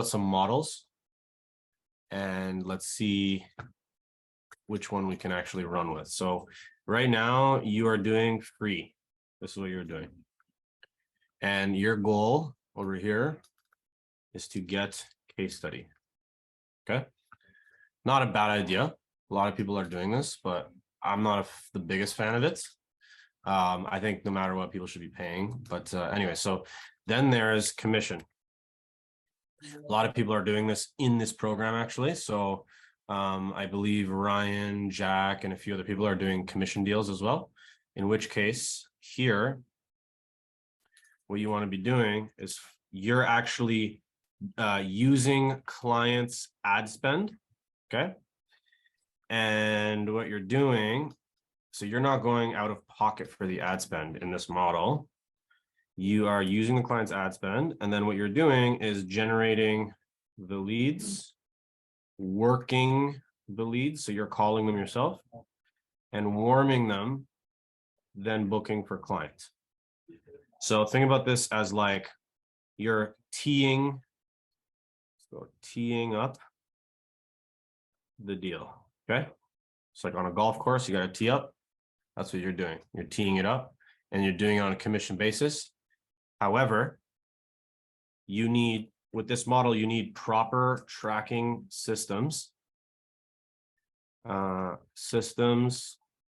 some models and let's see which one we can actually run with. So right now you are doing free. This is what you're doing. And your goal over here is to get case study. Okay. Not a bad idea. A lot of people are doing this, but I'm not the biggest fan of it. I think no matter what, people should be paying. But anyway, so then there's commission. A lot of people are doing this in this program, actually. So I believe Ryan, Jack, and a few other people are doing commission deals as well. In which case, here, what you want to be doing is you're actually using clients' ad spend, okay? And what you're doing, so you're not going out of pocket for the ad spend in this model. You are using the client's ad spend, and then what you're doing is generating the leads, working the leads, so you're calling them yourself, and warming them, then booking for clients. So think about this as like you're teeing up the deal, okay? It's like on a golf course, you got to tee up. That's what you're doing. You're teeing it up, and you're doing it on a commission basis. However, you need, with this model, you need proper tracking systems,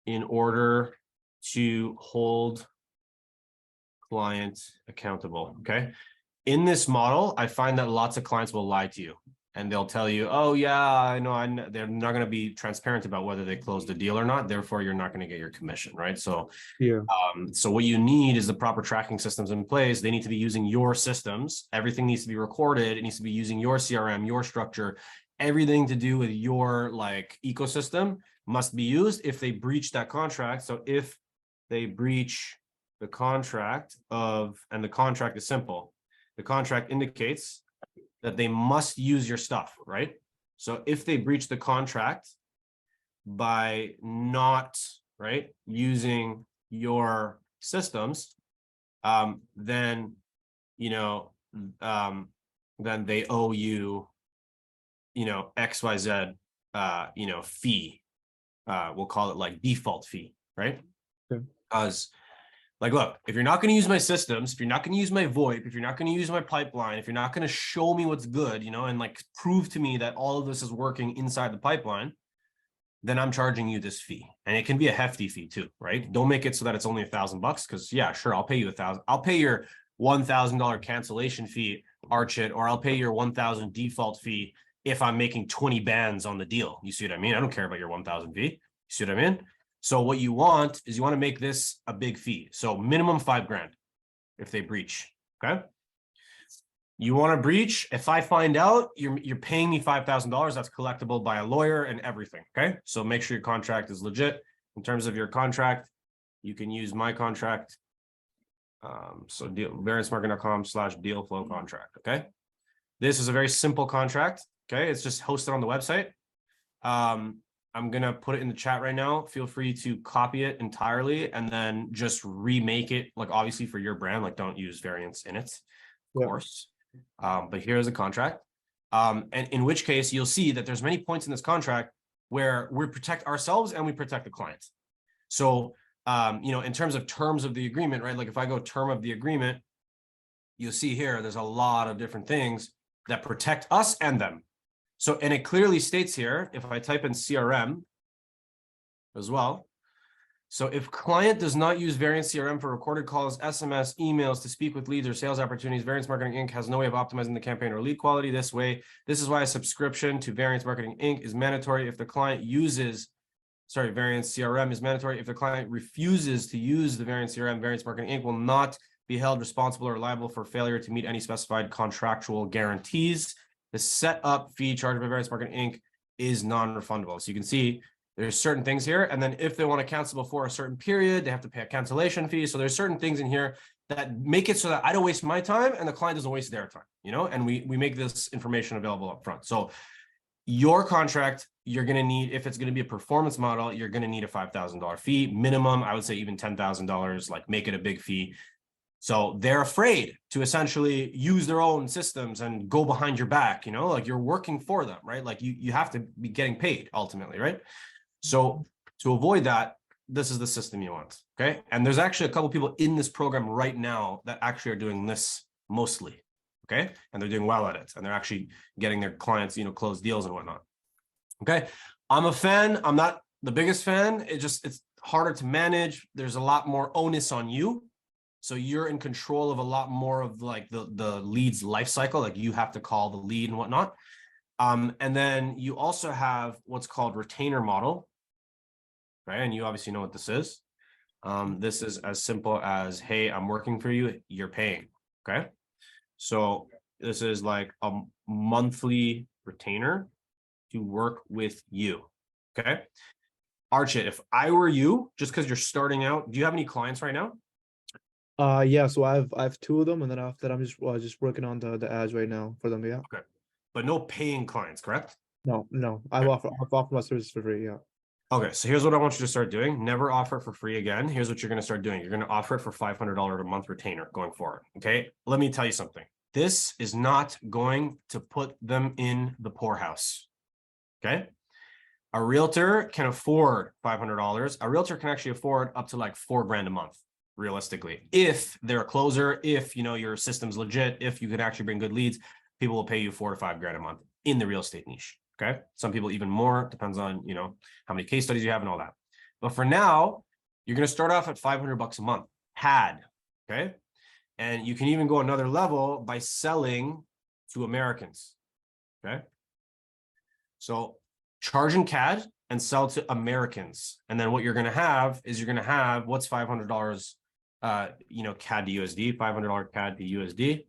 in order to hold clients accountable, okay? In this model, I find that lots of clients will lie to you. And they'll tell you, oh, yeah, I know. They're not going to be transparent about whether they closed the deal or not. Therefore, you're not going to get your commission, right? So, so what you need is the proper tracking systems in place. They need to be using your systems. Everything needs to be recorded. It needs to be using your CRM, your structure. Everything to do with your like ecosystem must be used if they breach that contract. So if they breach the contract and the contract is simple, the contract indicates that they must use your stuff, right? So if they breach the contract by not, right, using your systems, then, you know, then they owe you, you know, XYZ, you know, fee. We'll call it like default fee, right? Because like, look, if you're not going to use my systems, if you're not going to use my VoIP, if you're not going to use my pipeline, if you're not going to show me what's good, you know, and like prove to me that all of this is working inside the pipeline, then I'm charging you this fee. And it can be a hefty fee too, right? Don't make it so that it's only $1,000 because yeah, sure, I'll pay you $1,000. I'll pay your $1,000 cancellation fee, arch it, or I'll pay your 1,000 default fee if I'm making 20 bands on the deal. You see what I mean? I don't care about your 1,000 fee. You see what I mean? So what you want is you want to make this a big fee. So minimum $5,000 if they breach, okay? You want to breach, if I find out you're paying me $5,000, that's collectible by a lawyer and everything, okay? So make sure your contract is legit. In terms of your contract, you can use my contract. So variancemarketing.com/deal flow contract, okay? This is a very simple contract, okay? It's just hosted on the website. I'm going to put it in the chat right now. Feel free to copy it entirely and then just remake it, like obviously for your brand, like don't use variants in it, of course. But here's a contract. And in which case you'll see that there's many points in this contract where we protect ourselves and we protect the client. So, you know, in terms of the agreement, right? Like if I go term of the agreement, you'll see here, there's a lot of different things that protect us and them. So, and it clearly states here, if I type in CRM as well. So if client does not use Variance CRM for recorded calls, SMS, emails to speak with leads or sales opportunities, Variance Marketing Inc. has no way of optimizing the campaign or lead quality this way. This is why a subscription to Variance Marketing Inc. is mandatory if the client uses, Variance CRM is mandatory. If the client refuses to use the Variance CRM, Variance Marketing Inc. will not be held responsible or liable for failure to meet any specified contractual guarantees. The setup fee charged by Variance Marketing Inc. is non-refundable. So you can see there's certain things here. And then if they want to cancel before a certain period, they have to pay a cancellation fee. So there's certain things in here that make it so that I don't waste my time and the client doesn't waste their time, you know, and we make this information available up front. So your contract, you're going to need, if it's going to be a performance model, you're going to need a $5,000 fee minimum. I would say even $10,000, like make it a big fee. So they're afraid to essentially use their own systems and go behind your back, like you're working for them, right? Like you have to be getting paid ultimately, right? So to avoid that, this is the system you want, okay? And there's actually a couple of people in this program right now that actually are doing this mostly, okay? And they're doing well at it, and they're actually getting their clients, close deals and whatnot, okay? I'm a fan. I'm not the biggest fan. It's harder to manage. There's a lot more onus on you. So you're in control of a lot more of like the lead's life cycle. Like you have to call the lead and whatnot. And then you also have what's called retainer model, right? And you obviously know what this is. This is as simple as, hey, I'm working for you, you're paying, okay? So this is like a monthly retainer to work with you, okay? Archit, if I were you, just because you're starting out, do you have any clients right now? Yeah, so I've two of them, and then after that, I'm just working on the ads right now for them. Yeah. Okay, but no paying clients, correct? No, Okay. I've offered my services for free. Yeah. Okay, so here's what I want you to start doing. Never offer it for free again. Here's what you're going to start doing. You're going to offer it for $500 a month retainer going forward. Okay, let me tell you something. This is not going to put them in the poorhouse. Okay, a realtor can afford $500. A realtor can actually afford up to like $4,000 a month, realistically. If they're a closer, if your system's legit, if you could actually bring good leads, people will pay you $4,000 to $5,000 a month in the real estate niche. Okay, some people even more, depends on how many case studies you have and all that. But for now, you're going to start off at $500 a month pad. Okay, and you can even go another level by selling to Americans. Okay, so charge in CAD and sell to Americans. And then what you're going to have is what's $500 CAD to USD, $500 CAD to USD.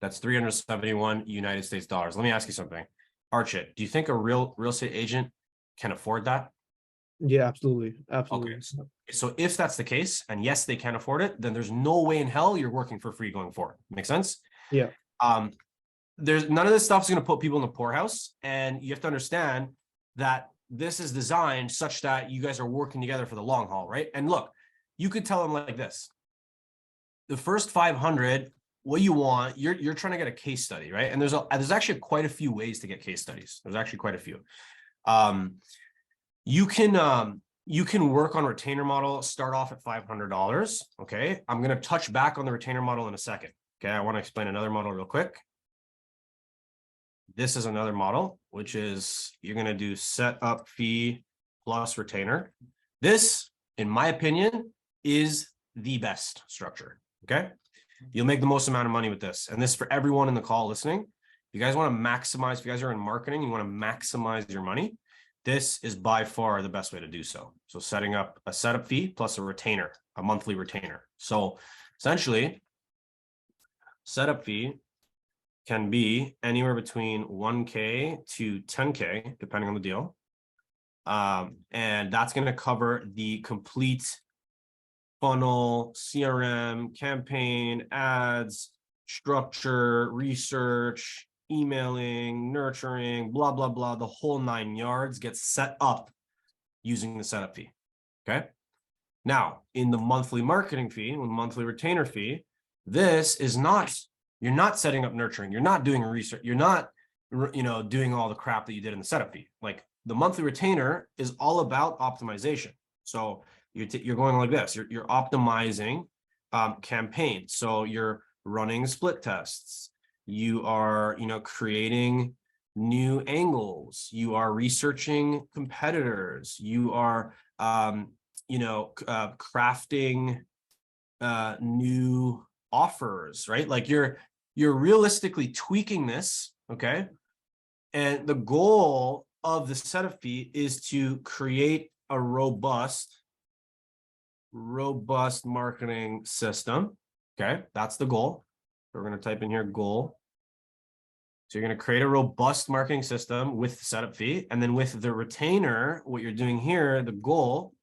That's 371 United States dollars. Let me ask you something. Archit, do you think a real estate agent can afford that? Yeah, absolutely. Okay. So if that's the case, and yes, they can afford it, then there's no way in hell you're working for free going forward. Make sense? Yeah. There's none of this stuff is going to put people in the poorhouse. And you have to understand that this is designed such that you guys are working together for the long haul, right? And look, you could tell them like this. The first 500, what you want, you're trying to get a case study, right? And there's actually quite a few ways to get case studies. There's actually quite a few. You can work on retainer model, start off at $500. Okay, I'm going to touch back on the retainer model in a second. Okay, I want to explain another model real quick. This is another model, which is you're going to do setup fee plus retainer. This, in my opinion, is the best structure. Okay, you'll make the most amount of money with this. And this for everyone in the call listening. If you guys want to maximize, if you guys are in marketing, you want to maximize your money, this is by far the best way to do so. So setting up a setup fee plus a retainer, a monthly retainer. So essentially, setup fee can be anywhere between 1K to 10K, depending on the deal. And that's going to cover the complete funnel, CRM, campaign, ads, structure, research, emailing, nurturing, blah, blah, blah. The whole 9 yards gets set up using the setup fee. Okay. Now, in the monthly marketing fee, with monthly retainer fee, this is not, you're not setting up nurturing. You're not doing research. You're not, doing all the crap that you did in the setup fee. Like the monthly retainer is all about optimization. So you're going like this. You're optimizing campaigns. So you're running split tests. You are, creating new angles. You are researching competitors. You are, crafting new offers, right? Like you're realistically tweaking this, okay? And the goal of the setup fee is to create a robust marketing system, okay? That's the goal. We're going to type in here goal. So you're going to create a robust marketing system with the setup fee. And then with the retainer, what you're doing here, the goal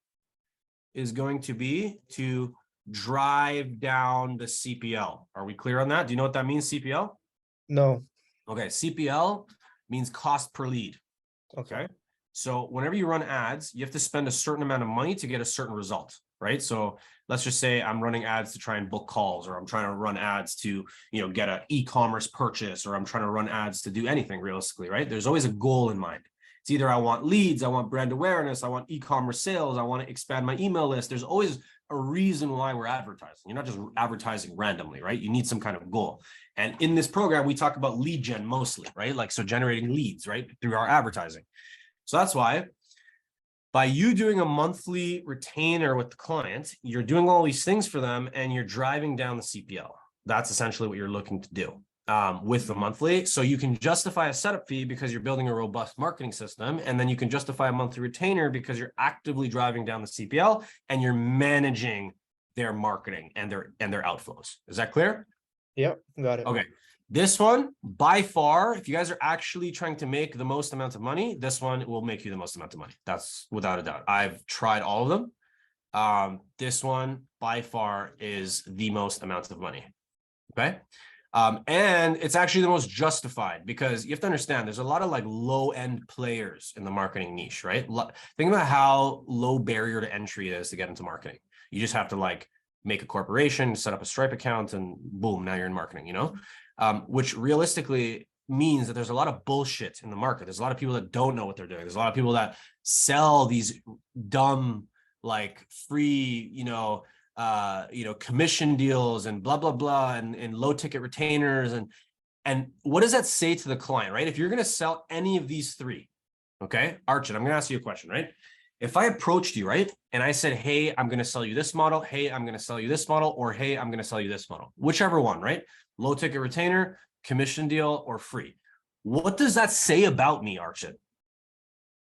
is going to be to drive down the CPL. Are we clear on that? Do you know what that means, CPL? No. Okay, CPL means cost per lead. Okay. So whenever you run ads, you have to spend a certain amount of money to get a certain result, right? So let's just say I'm running ads to try and book calls, or I'm trying to run ads to, get an e-commerce purchase, or I'm trying to run ads to do anything realistically, right? There's always a goal in mind. It's either I want leads, I want brand awareness, I want e-commerce sales, I want to expand my email list. There's always a reason why we're advertising. You're not just advertising randomly, right? You need some kind of goal. And in this program, we talk about lead gen mostly, right? Like, so generating leads, right? Through our advertising. So that's why by you doing a monthly retainer with the client, you're doing all these things for them and you're driving down the CPL. That's essentially what you're looking to do with the monthly. So you can justify a setup fee because you're building a robust marketing system. And then you can justify a monthly retainer because you're actively driving down the CPL and you're managing their marketing and their outflows. Is that clear? Yep, got it. Okay. This one, by far, if you guys are actually trying to make the most amount of money, this one will make you the most amount of money. That's without a doubt. I've tried all of them. This one, by far, is the most amount of money. Okay. And it's actually the most justified because you have to understand there's a lot of like low-end players in the marketing niche, right? Think about how low barrier to entry it is to get into marketing. You just have to like make a corporation, set up a Stripe account, and boom, now you're in marketing, which realistically means that there's a lot of bullshit in the market. There's a lot of people that don't know what they're doing. There's a lot of people that sell these dumb, like free, commission deals and blah, blah, blah, and low ticket retainers. And what does that say to the client, right? If you're going to sell any of these three, okay, Archit, I'm going to ask you a question, right? If I approached you, right, and I said, hey, I'm going to sell you this model, hey, I'm going to sell you this model, or hey, I'm going to sell you this model, whichever one, right? Low ticket retainer, commission deal, or free. What does that say about me, Archit?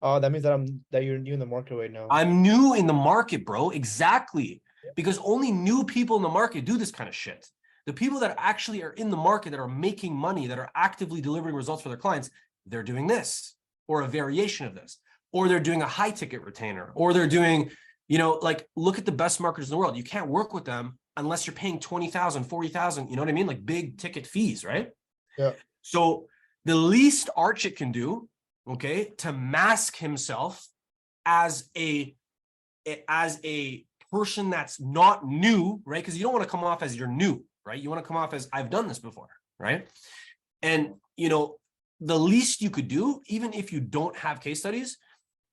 That means that you're new in the market right now. I'm new in the market, bro. Exactly. Because only new people in the market do this kind of shit. The people that actually are in the market, that are making money, that are actively delivering results for their clients, they're doing this or a variation of this, or they're doing a high ticket retainer, or they're doing, like, look at the best marketers in the world. You can't work with them unless you're paying 20,000, 40,000, you know what I mean? Like big ticket fees, right? Yeah. So the least Archit can do, okay, to mask himself as a person that's not new, right? Because you don't want to come off as you're new, right? You want to come off as I've done this before, right? And, the least you could do, even if you don't have case studies,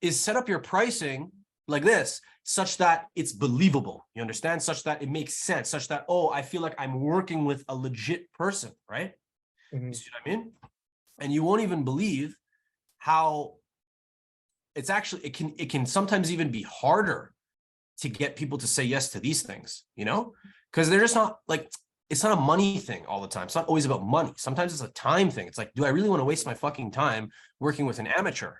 is set up your pricing like this, such that it's believable. You understand? Such that it makes sense, such that, oh, I feel like I'm working with a legit person, right? Mm-hmm. You see what I mean? And you won't even believe how it's actually, it can sometimes even be harder to get people to say yes to these things, because they're just not like, it's not a money thing all the time. It's not always about money. Sometimes it's a time thing. It's like, do I really want to waste my fucking time working with an amateur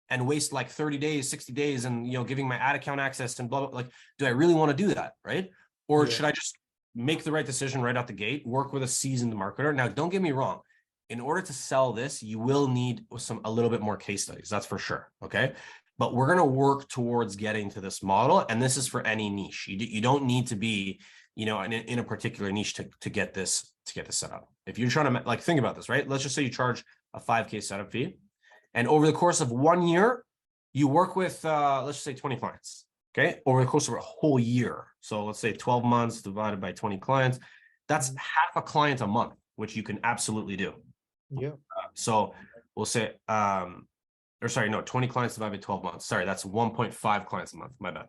and waste like 30 days, 60 days and, giving my ad account access and blah, blah, like, do I really want to do that? Right. Or should I just make the right decision right out the gate, work with a seasoned marketer? Now, don't get me wrong. In order to sell this, you will need a little bit more case studies. That's for sure. Okay. But we're going to work towards getting to this model. And this is for any niche. You don't need to be, in a particular niche to get this set up. If you're trying to think about this, right? Let's just say you charge a 5K setup fee. And over the course of 1 year, you work with, let's just say 20 clients. Okay. Over the course of a whole year. So let's say 12 months divided by 20 clients, that's half a client a month, which you can absolutely do. Yeah. So we'll say, 20 clients divided by 12 months. Sorry, that's 1.5 clients a month. My bad.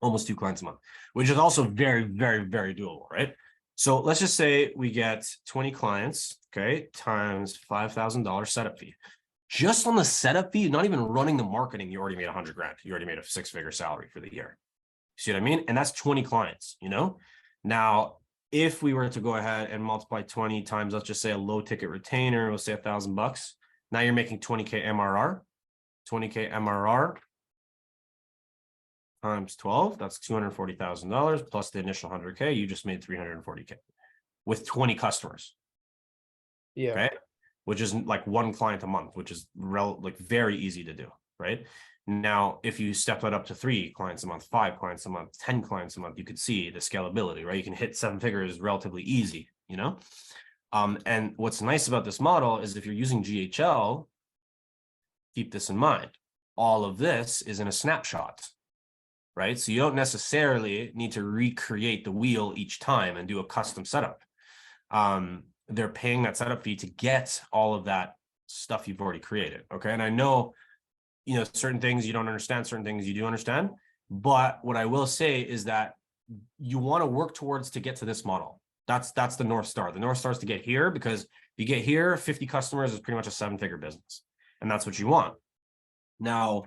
Almost 2 clients a month, which is also very, very, very doable, right? So let's just say we get 20 clients, okay, times $5,000 setup fee. Just on the setup fee, not even running the marketing, you already made 100 grand. You already made a 6-figure salary for the year. See what I mean? And that's 20 clients, Now, if we were to go ahead and multiply 20 times, let's just say a low ticket retainer, we'll say $1,000. Now you're making 20K MRR. 20K MRR times 12, that's $240,000 plus the initial 100K. You just made 340K with 20 customers. Yeah. Okay. Which is like 1 client a month, which is very easy to do, right? Now, if you step that up to 3 clients a month, 5 clients a month, 10 clients a month, you could see the scalability, right? You can hit 7 figures relatively easy, And what's nice about this model is if you're using GHL, keep this in mind. All of this is in a snapshot, right? So you don't necessarily need to recreate the wheel each time and do a custom setup. They're paying that setup fee to get all of that stuff you've already created. Okay. And I know, certain things you don't understand, certain things you do understand. But what I will say is that you want to work towards to get to this model. That's the North Star. The North Star is to get here, because if you get here, 50 customers is pretty much a 7-figure business. And that's what you want. Now,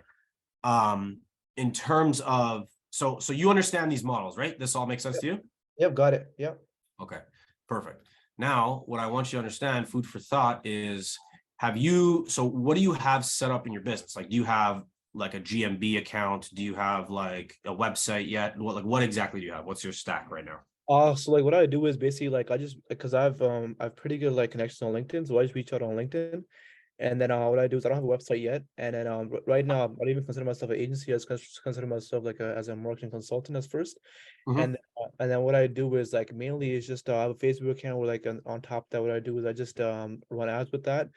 in terms of, so you understand these models, right? This all makes sense to you? Yep, got it. Yep. Okay, perfect. Now, what I want you to understand, food for thought, is so what do you have set up in your business? Like, do you have like a GMB account? Do you have like a website yet? What exactly do you have? What's your stack right now? So like what I do is basically like I just, because I've pretty good like connections on LinkedIn, so I just reach out on LinkedIn. And then what I do is I don't have a website yet. And then right now I don't even consider myself an agency. I just consider myself like as a marketing consultant as first. Mhm. And then what I do is like mainly is just I have a Facebook account where like on top of that, what I do is I just run ads with that.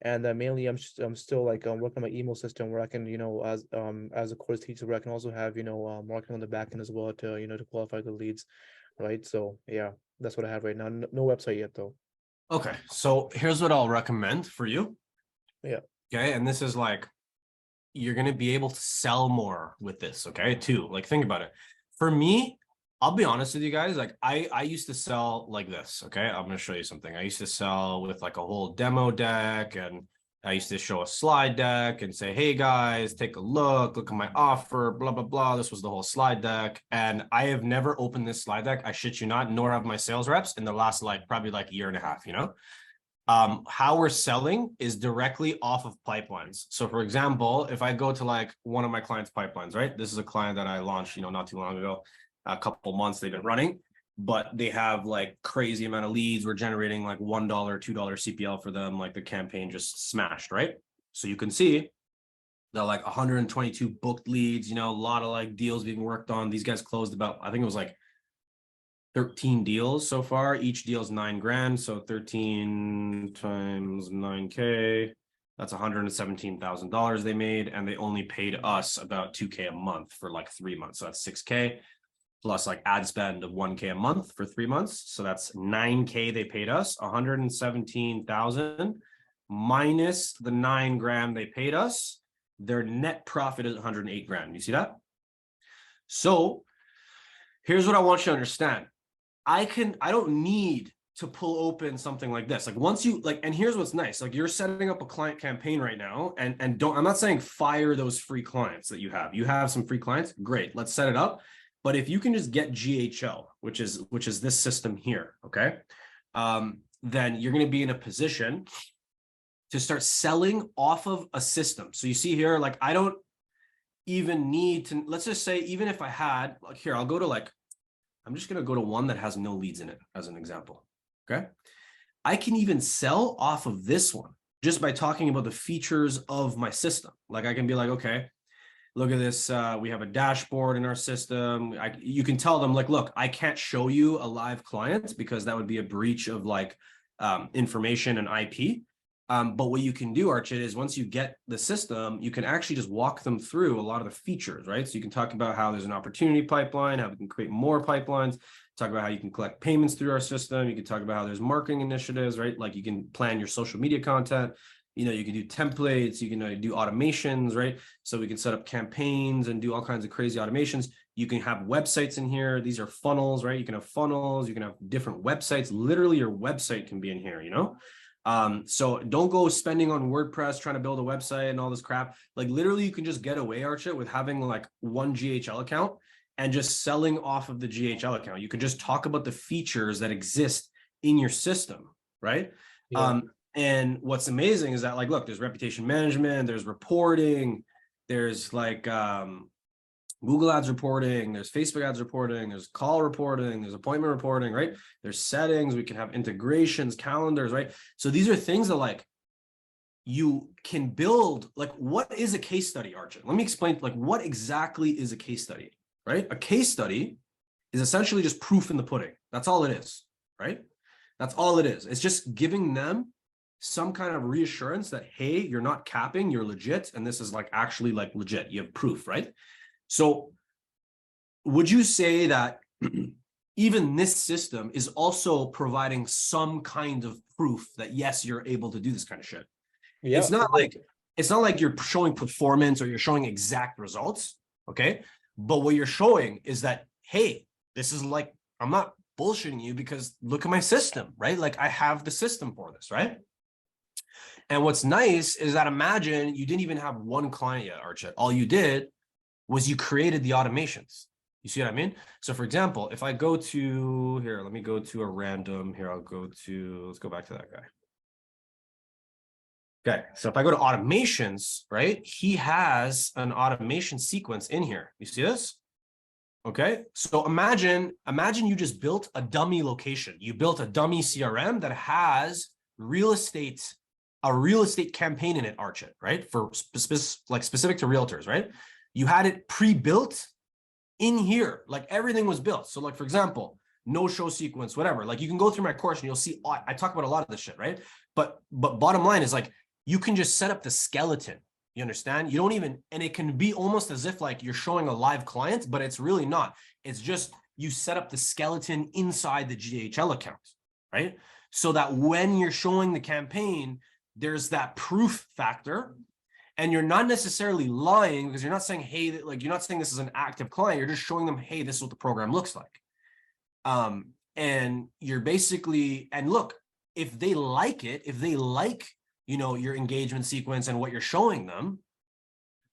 And then mainly I'm still like working on my email system where I can, as a course teacher, where I can also have, marketing on the back end as well to, to qualify the leads. Right. So yeah, that's what I have right now. No website yet though. Okay, so here's what I'll recommend for you. Yeah. Okay, and this is like, you're going to be able to sell more with this. Okay, too. Like, think about it. For me, I'll be honest with you guys. Like, I used to sell like this. Okay, I'm going to show you something. I used to sell with like a whole demo deck, and I used to show a slide deck and say, hey guys, take a look at my offer, blah, blah, blah. This was the whole slide deck. And I have never opened this slide deck. I shit you not, nor have my sales reps in the last probably like a year and a half, how we're selling is directly off of pipelines. So for example, if I go to like one of my clients' pipelines, right? This is a client that I launched, not too long ago, a couple months they've been running, but they have like crazy amount of leads. We're generating like $1, $2 CPL for them. Like the campaign just smashed, right? So you can see that like 122 booked leads, a lot of like deals being worked on. These guys closed about, I think it was like 13 deals so far. Each deal is $9,000. So 13 times 9K, that's $117,000 they made. And they only paid us about 2K a month for like 3 months. So that's 6K plus like ad spend of 1K a month for 3 months. So that's 9K they paid us, 117,000 minus the $9,000 they paid us. Their net profit is 108 grand. You see that? So here's what I want you to understand. I don't need to pull open something like this. Like once you and here's what's nice. Like you're setting up a client campaign right now, and I'm not saying fire those free clients that you have. You have some free clients, great. Let's set it up. But if you can just get GHL, which is this system here, okay, then you're going to be in a position to start selling off of a system. So you see here, like I don't even need to. Let's just say even if I had like here, I'll go to like. I'm just going to go to one that has no leads in it as an example. Okay. I can even sell off of this one just by talking about the features of my system. Like I can be like, okay, look at this. We have a dashboard in our system. You can tell them like, look, I can't show you a live client because that would be a breach of like information and IP. But what you can do, Archit, is once you get the system, you can actually just walk them through a lot of the features, right? So you can talk about how there's an opportunity pipeline, how we can create more pipelines, talk about how you can collect payments through our system. You can talk about how there's marketing initiatives, right? Like you can plan your social media content. You can do templates, you can do automations, right? So we can set up campaigns and do all kinds of crazy automations. You can have websites in here. These are funnels, right? You can have funnels, you can have different websites. Literally your website can be in here, So don't go spending on WordPress, trying to build a website and all this crap. Like literally you can just get away, Archit, with having like one GHL account and just selling off of the GHL account. You can just talk about the features that exist in your system, right? Yeah. And what's amazing is that like, look, there's reputation management, there's reporting, there's like Google ads reporting, there's Facebook ads reporting, there's call reporting, there's appointment reporting, right? There's settings, we can have integrations, calendars, right? So these are things that like you can build. Like what is a case study, Archit? Let me explain like what exactly is a case study, right? A case study is essentially just proof in the pudding. That's all it is, right? That's all it is. It's just giving them some kind of reassurance that, hey, you're not capping, you're legit. And this is like actually like legit. You have proof, right? So would you say that even this system is also providing some kind of proof that yes, you're able to do this kind of shit? Yeah. It's not like you're showing performance or you're showing exact results, okay? But what you're showing is that, hey, this is like, I'm not bullshitting you because look at my system, right? Like I have the system for this, right? And what's nice is that imagine you didn't even have one client yet, Archit. All you did was you created the automations. You see what I mean? So for example, if I go to here, let me go to a random here. Let's go back to that guy. Okay, so if I go to automations, right, he has an automation sequence in here. You see this? Okay, so imagine you just built a dummy location. You built a dummy CRM that has a real estate campaign in it, Archit, right? For specific to realtors, right? You had it pre-built in here, like everything was built. So like, for example, no show sequence, whatever, like you can go through my course and you'll see, I talk about a lot of this shit, right? But bottom line is like, you can just set up the skeleton. You understand? You don't even, and it can be almost as if like you're showing a live client, but it's really not. It's just you set up the skeleton inside the GHL account, right? So that when you're showing the campaign, there's that proof factor, and you're not necessarily lying because you're not saying, hey, like you're not saying this is an active client. You're just showing them, hey, this is what the program looks like. And you're basically, and look, if they like it, if they like, you know, your engagement sequence and what you're showing them,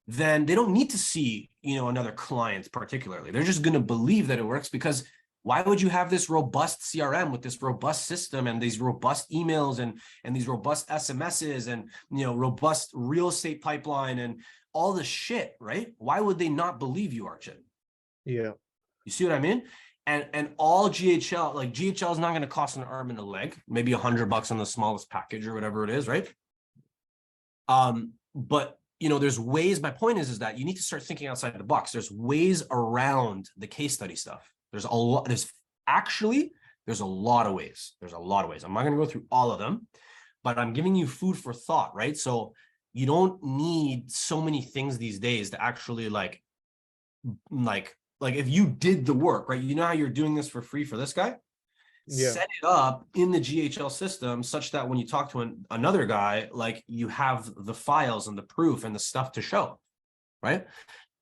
then they don't need to see, you know, another client particularly. They're just going to believe that it works, because why would you have this robust CRM with this robust system and these robust emails and these robust SMSs and, you know, robust real estate pipeline and all this shit, right? Why would they not believe you, Archit? Yeah. You see what I mean? And all GHL, like GHL is not going to cost an arm and a leg, maybe $100 on the smallest package or whatever it is, right? But you know, there's ways. My point is that you need to start thinking outside the box. There's ways around the case study stuff. There's a lot. There's a lot of ways. There's a lot of ways. I'm not going to go through all of them, but I'm giving you food for thought, right? So you don't need so many things these days to actually like if you did the work, right? You know how you're doing this for free for this guy? Yeah. Set it up in the GHL system such that when you talk to another guy, like you have the files and the proof and the stuff to show, right?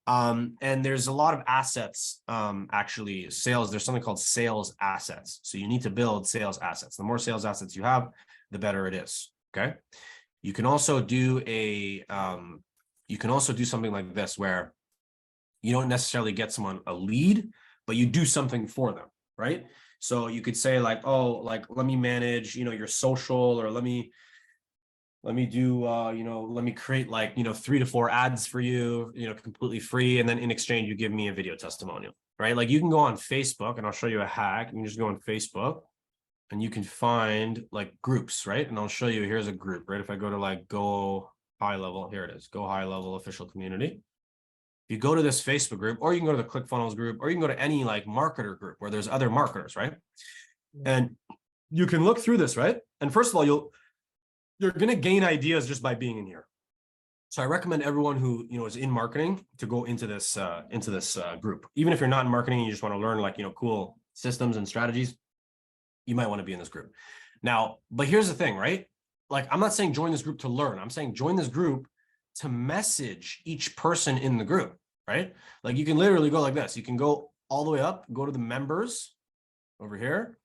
And there's a lot of assets, actually sales. There's something called sales assets. So you need to build sales assets. The more sales assets you have, the better it is. Okay. You can also do something like this where you don't necessarily get someone a lead, but you do something for them, right? So you could say like, oh, like, let me manage, you know, your social, or let me do, let me create like, 3 to 4 ads for you, completely free. And then in exchange, you give me a video testimonial, right? Like you can go on Facebook, and I'll show you a hack. You can just go on Facebook and you can find like groups, right? And I'll show you, here's a group, right? If I go to like Go High Level, here it is, Go High Level Official Community. You go to this Facebook group, or you can go to the ClickFunnels group, or you can go to any like marketer group where there's other marketers, right? And you can look through this, right? And first of all, you're going to gain ideas just by being in here. So I recommend everyone who, is in marketing to go into this group. Even if you're not in marketing and you just want to learn like, cool systems and strategies, you might want to be in this group. Now, but here's the thing, right? Like, I'm not saying join this group to learn. I'm saying join this group to message each person in the group, right? Like you can literally go like this. You can go all the way up, go to the members over here,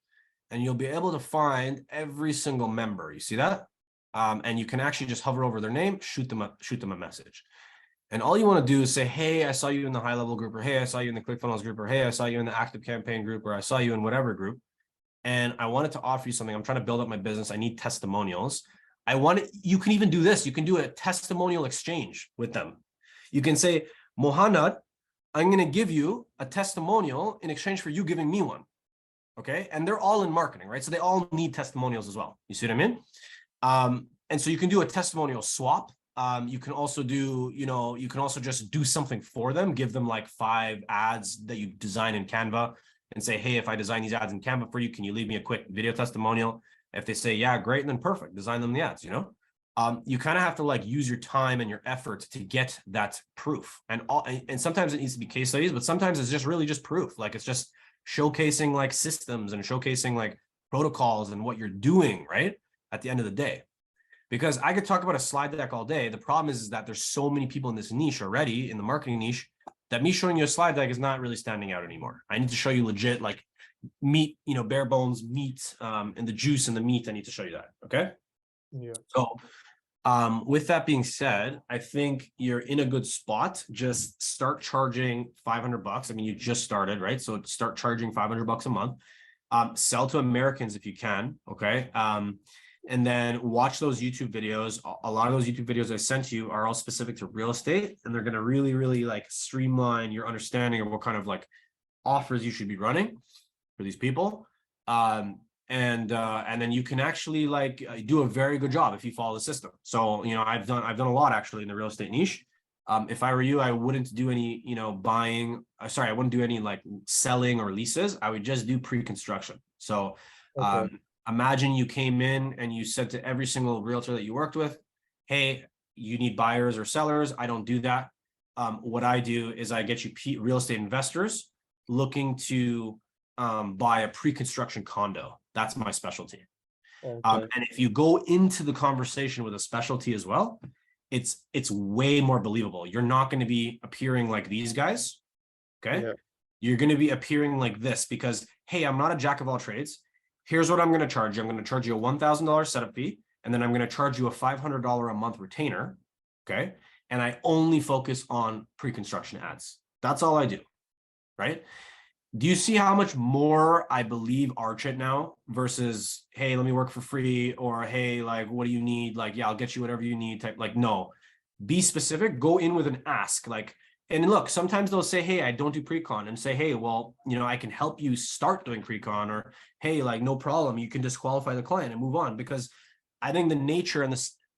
and you'll be able to find every single member. You see that? And you can actually just hover over their name, shoot them a message. And all you want to do is say, hey, I saw you in the high level group, or hey, I saw you in the ClickFunnels group, or hey, I saw you in the active campaign group, or I saw you in whatever group. And I wanted to offer you something. I'm trying to build up my business. I need testimonials. You can even do this. You can do a testimonial exchange with them. You can say, Mohanad, I'm going to give you a testimonial in exchange for you giving me one. Okay. And they're all in marketing, right? So they all need testimonials as well. You see what I mean? And so you can do a testimonial swap. You can also do, you can also just do something for them, give them like 5 ads that you design in Canva and say, hey, if I design these ads in Canva for you, can you leave me a quick video testimonial? If they say, yeah, great, then perfect, design them the ads, you kind of have to like use your time and your effort to get that proof. And sometimes it needs to be case studies, but sometimes it's just really just proof. Like it's just showcasing like systems and showcasing like protocols and what you're doing, right? At the end of the day. Because I could talk about a slide deck all day. The problem is that there's so many people in this niche already, in the marketing niche, that me showing you a slide deck is not really standing out anymore. I need to show you legit like meat, bare bones meat, and the juice and the meat. I need to show you that. Okay. Yeah. So with that being said, I think you're in a good spot. Just start charging $500. I mean, you just started, right? So start charging $500 a month. Sell to Americans if you can. Okay. And then watch those YouTube videos. A lot of those YouTube videos I sent you are all specific to real estate, and they're going to really, really like streamline your understanding of what kind of like offers you should be running for these people. And then you can actually like do a very good job if you follow the system. So, I've done a lot actually in the real estate niche. If I were you, I wouldn't do any, buying. I wouldn't do any like selling or leases. I would just do pre-construction. So, Okay. imagine you came in and you said to every single realtor that you worked with, hey, you need buyers or sellers. I don't do that. What I do is I get you real estate investors looking to buy a pre-construction condo. That's my specialty. Okay. And if you go into the conversation with a specialty as well, it's way more believable. You're not going to be appearing like these guys. Okay. Yeah. You're going to be appearing like this because, hey, I'm not a jack of all trades. Here's what I'm going to charge you. I'm going to charge you a $1,000 setup fee, and then I'm going to charge you a $500 a month retainer. Okay. And I only focus on pre-construction ads. That's all I do. Right. Do you see how much more I believe Archit now versus, hey, let me work for free, or hey, like, what do you need? Like, yeah, I'll get you whatever you need type. Like, no, be specific, go in with an ask. Like, and look, sometimes they'll say, hey, I don't do pre-con, and say, hey, well, I can help you start doing pre-con, or hey, like, no problem, you can disqualify the client and move on. Because I think the nature and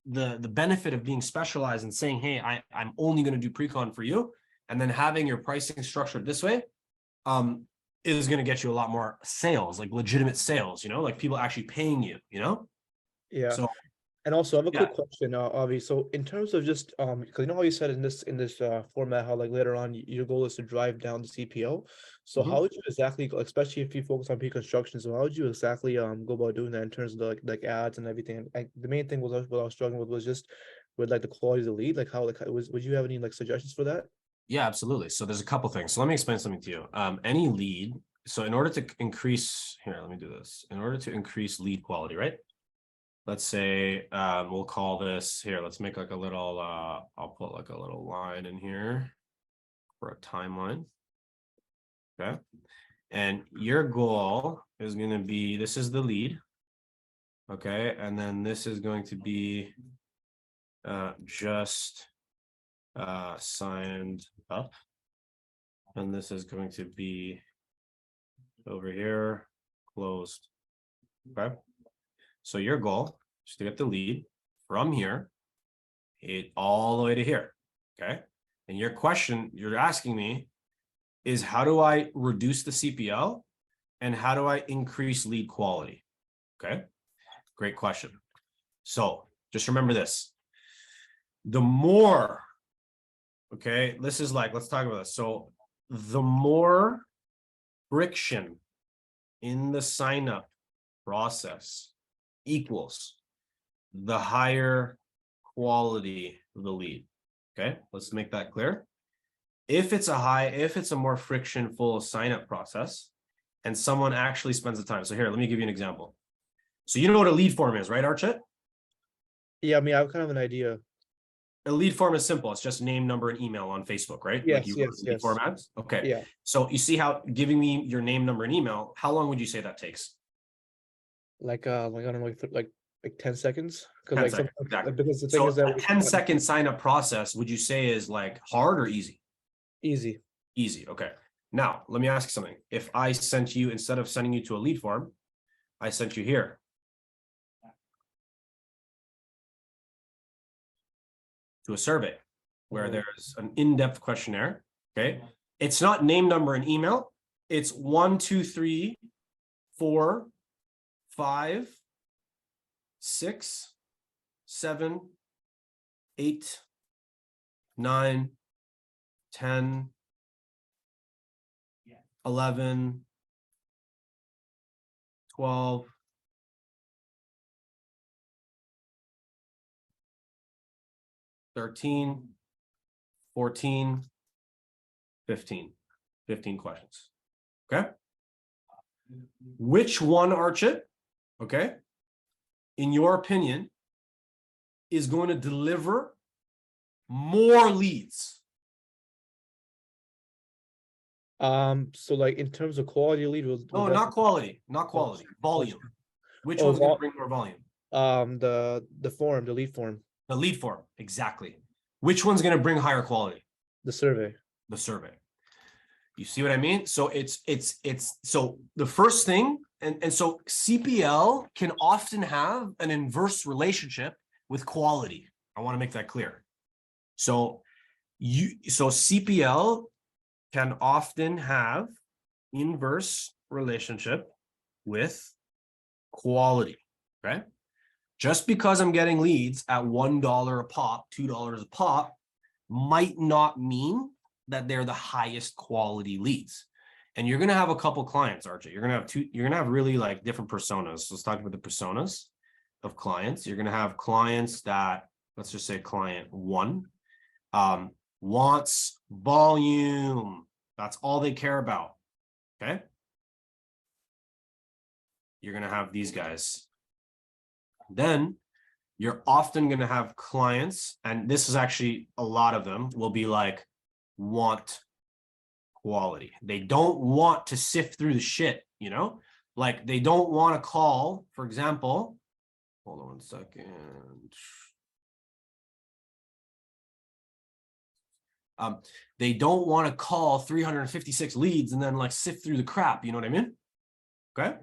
the benefit of being specialized and saying, hey, I'm only going to do pre-con for you, and then having your pricing structured this way, is going to get you a lot more sales, like legitimate sales, like people actually paying you, Yeah. So, And also, I have a yeah. quick question, Avi. So, in terms of just because how you said in this format, how like later on your goal is to drive down the CPO. So, how would you exactly, especially if you focus on pre-construction, so how would you exactly go about doing that in terms of the, like ads and everything? And the main thing was what I was struggling with was just with like the quality of the lead, like how like would you have any like suggestions for that? Yeah, absolutely. So there's a couple things. So let me explain something to you. Any lead. So in order to increase here, let me do this. In order to increase lead quality, right? Let's say we'll call this here. Let's make like a little, I'll put like a little line in here for a timeline. Okay. And your goal is going to be, this is the lead. Okay. And then this is going to be just signed up. And this is going to be over here, closed. Okay. So your goal is to get the lead from here, all the way to here. Okay. And your question you're asking me is, how do I reduce the CPL and how do I increase lead quality? Okay. Great question. So just remember this. The more, okay, this is like, let's talk about this. So the more friction in the sign up process equals the higher quality of the lead. Okay, let's make that clear. If it's a more frictionful sign up process and someone actually spends the time. So here, let me give you an example. So you know what a lead form is, right, Archit? Yeah, I mean, I have kind of an idea. A lead form is simple. It's just name, number, and email on Facebook, right? Yes, Like you yes, lead yes. form ads. Okay. Yeah. So you see how giving me your name, number, and email, how long would you say that takes? Like I don't know, like 10 seconds. Because 10 like seconds, sometimes exactly. because the thing So is that a 10-second sign up process, would you say is like hard or easy? easy. Easy. Okay. Now, let me ask you something. If I sent you, instead of sending you to a lead form, I sent you here to a survey where there's an in-depth questionnaire. Okay. It's not name, number, and email. It's 1, 2, 3, 4, 5, 6, 7, 8, 9, 10, 11, 12, 13, 14, 15. 15 questions. Okay. Which one, Archit, okay, in your opinion, is going to deliver more leads? So like in terms of quality lead No, not quality, not quality, volume. Which one's going to bring more volume? The lead form. The lead form, exactly. Which one's going to bring higher quality? The survey. The survey. You see what I mean? So it's so the first thing, and so CPL can often have an inverse relationship with quality. I want to make that clear. So CPL can often have inverse relationship with quality. Okay. Just because I'm getting leads at $1 a pop, $2 a pop, might not mean that they're the highest quality leads. And you're going to have a couple clients, Archie. You're going to have really like different personas. So let's talk about the personas of clients. You're going to have clients that, let's just say client 1, wants volume. That's all they care about. Okay. You're going to have these guys. Then you're often going to have clients, and this is actually a lot of them will be like, want quality. They don't want to sift through the shit, you know, like they don't want to call, for example, hold on 1 second. They don't want to call 356 leads and then like sift through the crap. You know what I mean? Okay.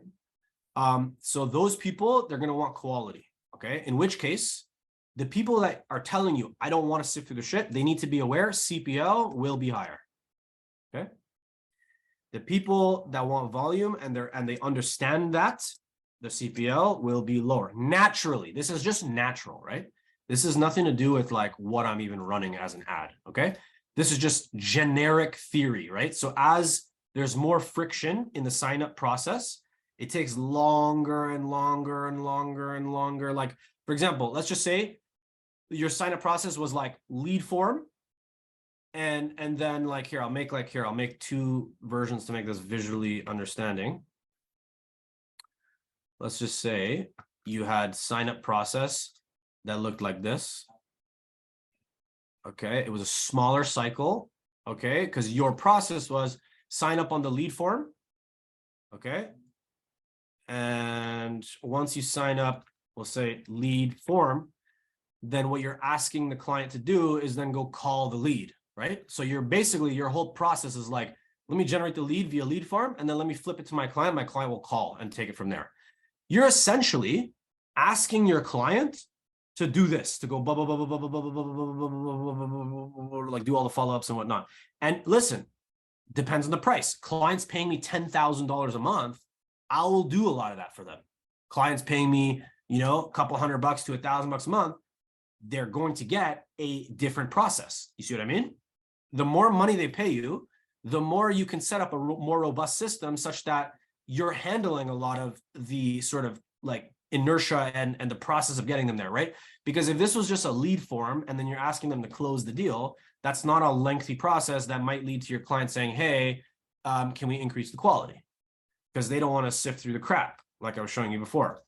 So those people, they're going to want quality. Okay. In which case, the people that are telling you, I don't want to sift through the shit, they need to be aware CPL will be higher. Okay. The people that want volume and they understand that, the CPL will be lower. Naturally, this is just natural, right? This has nothing to do with like what I'm even running as an ad. Okay. This is just generic theory, right? So as there's more friction in the sign up process, it takes longer and longer and longer and longer. Like, for example, let's just say your sign up process was like lead form. And then like here, I'll make 2 versions to make this visually understanding. Let's just say you had sign up process that looked like this. Okay. It was a smaller cycle. Okay. Because your process was sign up on the lead form. Okay. And once you sign up, we'll say lead form, then what you're asking the client to do is then go call the lead, right? So you're basically, your whole process is like, let me generate the lead via lead form, and then let me flip it to my client. My client will call and take it from there. You're essentially asking your client to do this, to go blah, blah, blah, blah, blah, blah, blah, blah, blah, blah, like do all the follow-ups and whatnot. And listen, depends on the price. Clients paying me $10,000 a month, I will do a lot of that for them. Clients paying me, you know, a couple $100 to $1,000 a month, they're going to get a different process. You see what I mean? The more money they pay you, the more you can set up a more robust system such that you're handling a lot of the sort of like inertia and the process of getting them there, right? Because if this was just a lead form and then you're asking them to close the deal, that's not a lengthy process that might lead to your client saying, hey, can we increase the quality? Because they don't want to sift through the crap like I was showing you before.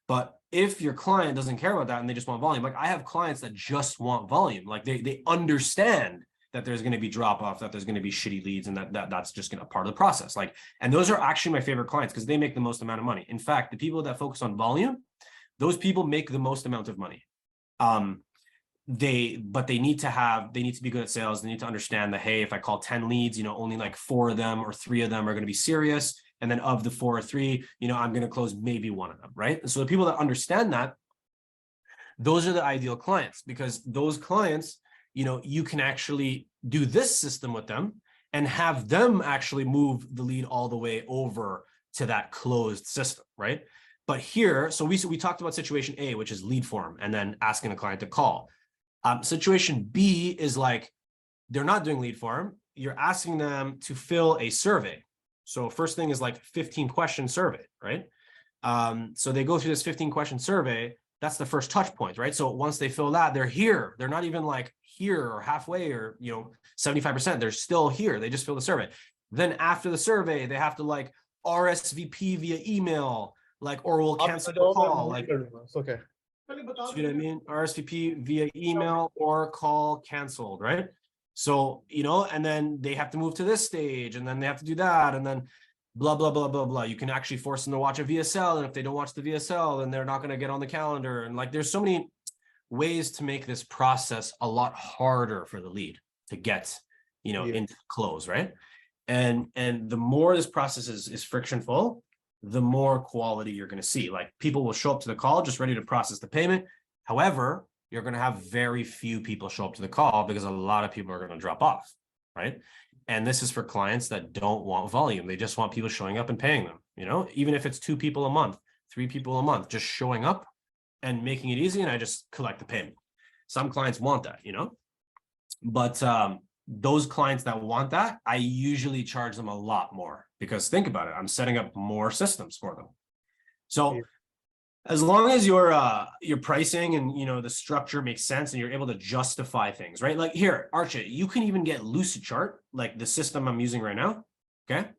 But if your client doesn't care about that and they just want volume, like I have clients that just want volume, like they understand that there's going to be drop off, that there's going to be shitty leads, and that's just going to part of the process. Like, and those are actually my favorite clients because they make the most amount of money. In fact, the people that focus on volume, those people make the most amount of money. They need to be good at sales. They need to understand that, hey, if I call 10 leads, you know, only like 4 of them or 3 of them are going to be serious. And then of the 4 or 3, you know, I'm going to close maybe 1 of them, right? And so the people that understand that, those are the ideal clients, because those clients, you know, you can actually do this system with them and have them actually move the lead all the way over to that closed system, right? But here, so we talked about situation A, which is lead form, and then asking the client to call. Situation B is like, they're not doing lead form. You're asking them to fill a survey. So first thing is like 15-question survey, right? So they go through this 15-question survey. That's the first touch point, right? So once they fill that, they're here. They're not even like here or halfway or, 75%. They're still here. They just fill the survey. Then after the survey, they have to like RSVP via email, like, or we'll cancel the call. Like, it's okay. see what I mean? RSVP via email or call canceled, right? So, and then they have to move to this stage, and then they have to do that, and then blah, blah, blah, blah, blah. You can actually force them to watch a VSL, and if they don't watch the VSL, then they're not going to get on the calendar. And like, there's so many ways to make this process a lot harder for the lead to get, into close, right? And the more this process is frictionful, the more quality you're going to see. Like, people will show up to the call just ready to process the payment. However, you're going to have very few people show up to the call because a lot of people are going to drop off, right? And this is for clients that don't want volume. They just want people showing up and paying them, even if it's 2 people a month, 3 people a month, just showing up and making it easy. And I just collect the payment. Some clients want that, but those clients that want that, I usually charge them a lot more, because think about it, I'm setting up more systems for them. So as long as your pricing and the structure makes sense and you're able to justify things, right? Like here, Archie, you can even get Lucidchart, like the system I'm using right now, okay?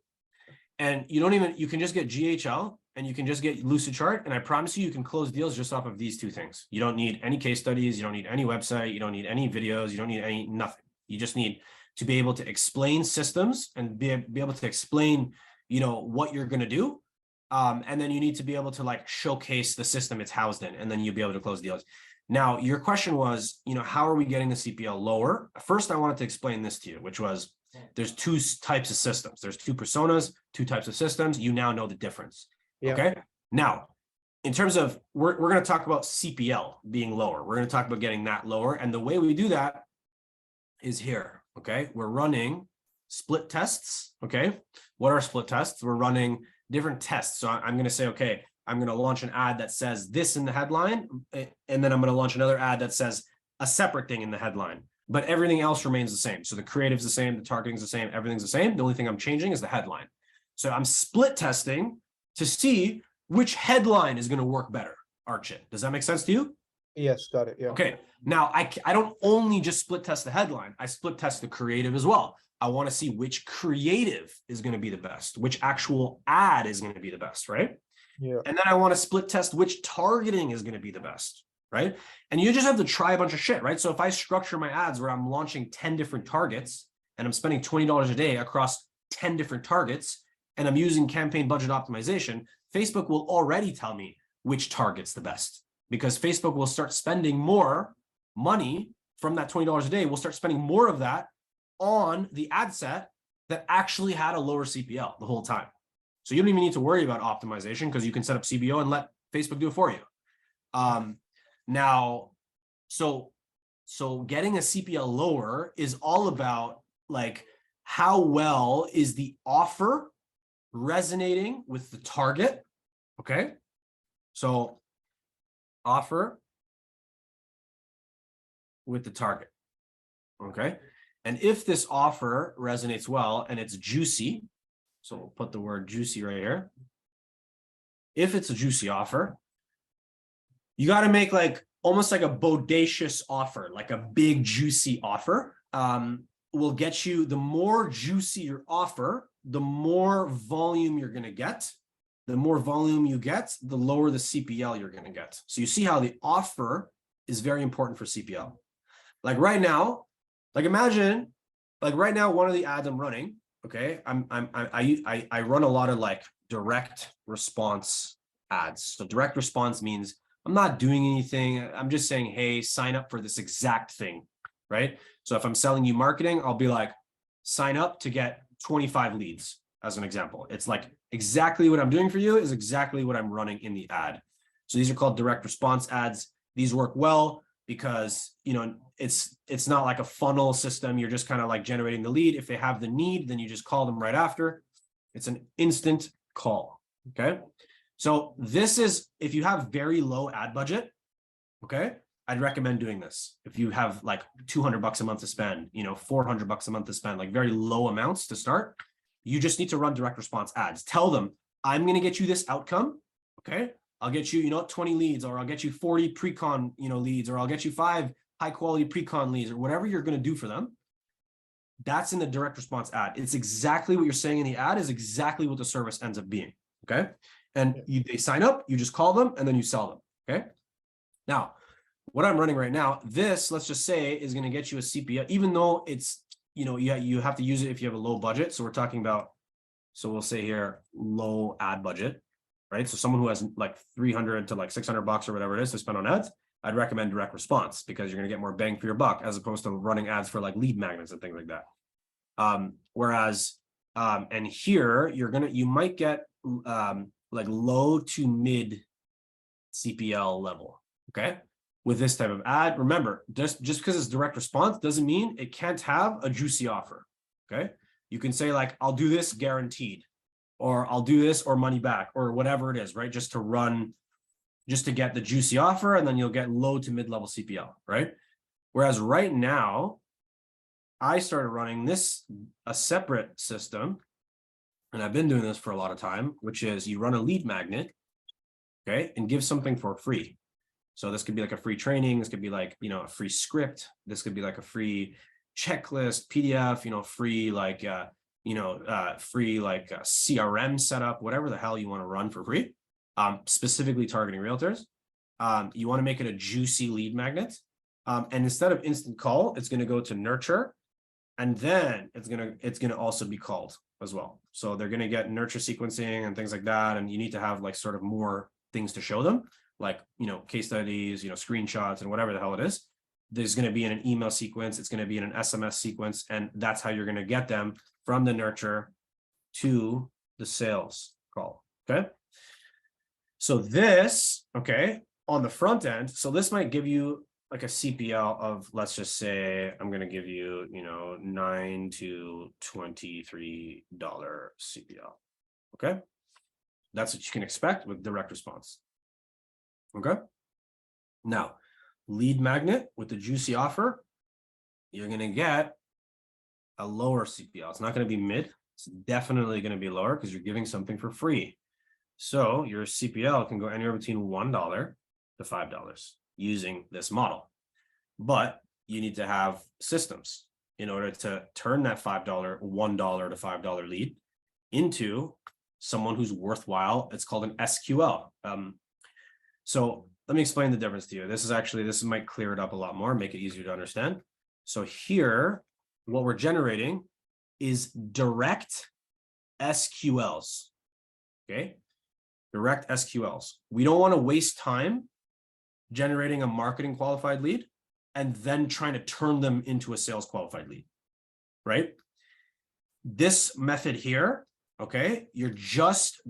And you can just get GHL and you can just get Lucidchart, and I promise you can close deals just off of these 2 things. You don't need any case studies, you don't need any website, you don't need any videos, you don't need nothing. You just need to be able to explain systems and be able to explain, what you're going to do. And then you need to be able to like showcase the system it's housed in, and then you'll be able to close deals. Now, your question was, how are we getting the CPL lower? First, I wanted to explain this to you, which was there's 2 types of systems. There's 2 personas, 2 types of systems. You now know the difference. Yeah. Okay. Now, in terms of, we're going to talk about CPL being lower. We're going to talk about getting that lower. And the way we do that is here. Okay. We're running split tests. Okay. What are split tests? We're running different tests. So I'm going to say, okay, I'm going to launch an ad that says this in the headline, and then I'm going to launch another ad that says a separate thing in the headline, but everything else remains the same. So the creative's the same, the targeting's the same, everything's the same. The only thing I'm changing is the headline. So I'm split testing to see which headline is going to work better. Archit, does that make sense to you? Yes, got it. Yeah. Okay. Now I don't only just split test the headline. I split test the creative as well. I want to see which creative is going to be the best, which actual ad is going to be the best, right? Yeah. And then I want to split test which targeting is going to be the best, right? And you just have to try a bunch of shit, right? So if I structure my ads where I'm launching 10 different targets and I'm spending $20 a day across 10 different targets, and I'm using campaign budget optimization, Facebook will already tell me which target's the best, because Facebook will start spending more money from that $20 a day. We'll start spending more of that on the ad set that actually had a lower CPL the whole time. So you don't even need to worry about optimization, because you can set up CBO and let Facebook do it for you. Now, so getting a CPL lower is all about like, how well is the offer resonating with the target? Okay. So offer with the target. Okay. And if this offer resonates well and it's juicy, so we'll put the word juicy right here. If it's a juicy offer, you got to make like almost like a bodacious offer, like a big juicy offer. Will get you, the more juicy your offer, the more volume you're going to get. The more volume you get, the lower the CPL you're going to get. So you see how the offer is very important for CPL. Like right now, like imagine, like right now, one of the ads I'm running, okay, I run a lot of like direct response ads. So direct response means I'm not doing anything. I'm just saying, hey, sign up for this exact thing, right? So if I'm selling you marketing, I'll be like, sign up to get 25 leads as an example. It's like exactly what I'm doing for you is exactly what I'm running in the ad. So these are called direct response ads. These work well because, you know, it's not like a funnel system. You're just kind of like generating the lead. If they have the need, then you just call them right after. It's an instant call. Okay. So this is, if you have very low ad budget, okay, I'd recommend doing this. If you have like $200 a month to spend, you know, $400 a month to spend, like very low amounts to start, you just need to run direct response ads. Tell them, I'm going to get you this outcome. Okay. I'll get you, 20 leads, or I'll get you 40 pre-con, leads, or I'll get you 5 high quality pre-con leads, or whatever you're going to do for them. That's in the direct response ad. It's exactly what you're saying in the ad is exactly what the service ends up being. Okay. And they sign up, you just call them, and then you sell them. Okay. Now, what I'm running right now, this, let's just say, is going to get you a CPL, even though it's, you have to use it if you have a low budget. So we're talking about, so we'll say here, low ad budget, right? So someone who has like 300 to like $600 or whatever it is to spend on ads, I'd recommend direct response because you're going to get more bang for your buck as opposed to running ads for like lead magnets and things like that. And here you might get like low to mid CPL level. Okay. With this type of ad, remember, just because it's direct response doesn't mean it can't have a juicy offer. Okay. You can say like, I'll do this guaranteed, or I'll do this or money back, or whatever it is, right? Just to get the juicy offer, and then you'll get low to mid-level CPL, right? Whereas right now, I started running a separate system, and I've been doing this for a lot of time, which is you run a lead magnet, okay, and give something for free. So this could be like a free training. This could be like, a free script. This could be like a free checklist, PDF, free like, free like CRM setup, whatever the hell you want to run for free, specifically targeting realtors. You want to make it a juicy lead magnet. And instead of instant call, it's going to go to nurture. And then it's going to also be called as well. So they're going to get nurture sequencing and things like that. And you need to have like sort of more things to show them, like, case studies, screenshots and whatever the hell it is. There's going to be in an email sequence. It's going to be in an SMS sequence. And that's how you're going to get them from the nurture to the sales call. Okay. So this, okay, on the front end, so this might give you like a CPL of, let's just say, I'm going to give you, $9 to $23 CPL. Okay. That's what you can expect with direct response. Okay. Now, lead magnet with the juicy offer, you're going to get a lower CPL. It's not going to be mid. It's definitely going to be lower because you're giving something for free. So your CPL can go anywhere between $1 to $5 using this model. But you need to have systems in order to turn that $1 to $5 lead into someone who's worthwhile. It's called an SQL. So let me explain the difference to you. This might clear it up a lot more, make it easier to understand. So here, what we're generating is direct SQLs. Okay. Direct SQLs. We don't want to waste time generating a marketing qualified lead and then trying to turn them into a sales qualified lead, right? This method here, okay, you're just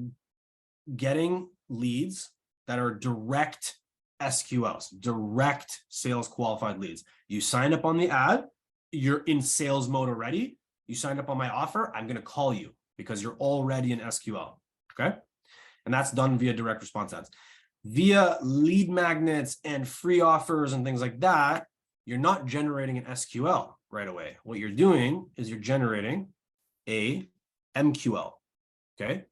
getting leads that are direct SQLs, direct sales qualified leads. You signed up on the ad, you're in sales mode already. You signed up on my offer, I'm going to call you because you're already in SQL, okay? And that's done via direct response ads. Via lead magnets and free offers and things like that, you're not generating an SQL right away. What you're doing is you're generating a MQL, okay?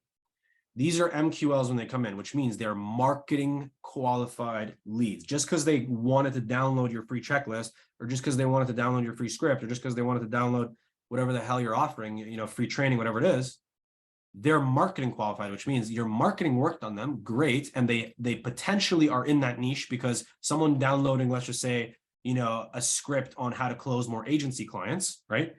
These are MQLs when they come in, which means they're marketing qualified leads. Just because they wanted to download your free checklist, or just because they wanted to download your free script, or just because they wanted to download whatever the hell you're offering, free training, whatever it is, they're marketing qualified, which means your marketing worked on them, great. And they potentially are in that niche because someone downloading, let's just say, a script on how to close more agency clients, right?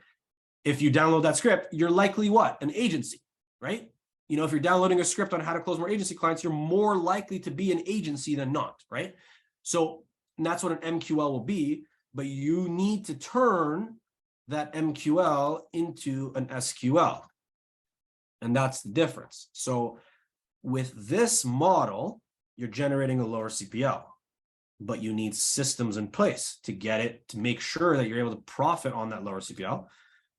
If you download that script, you're likely what? An agency, right? If you're downloading a script on how to close more agency clients, you're more likely to be an agency than not, right? So that's what an MQL will be, but you need to turn that MQL into an SQL. And that's the difference. So with this model, you're generating a lower CPL, but you need systems in place to get it, to make sure that you're able to profit on that lower CPL.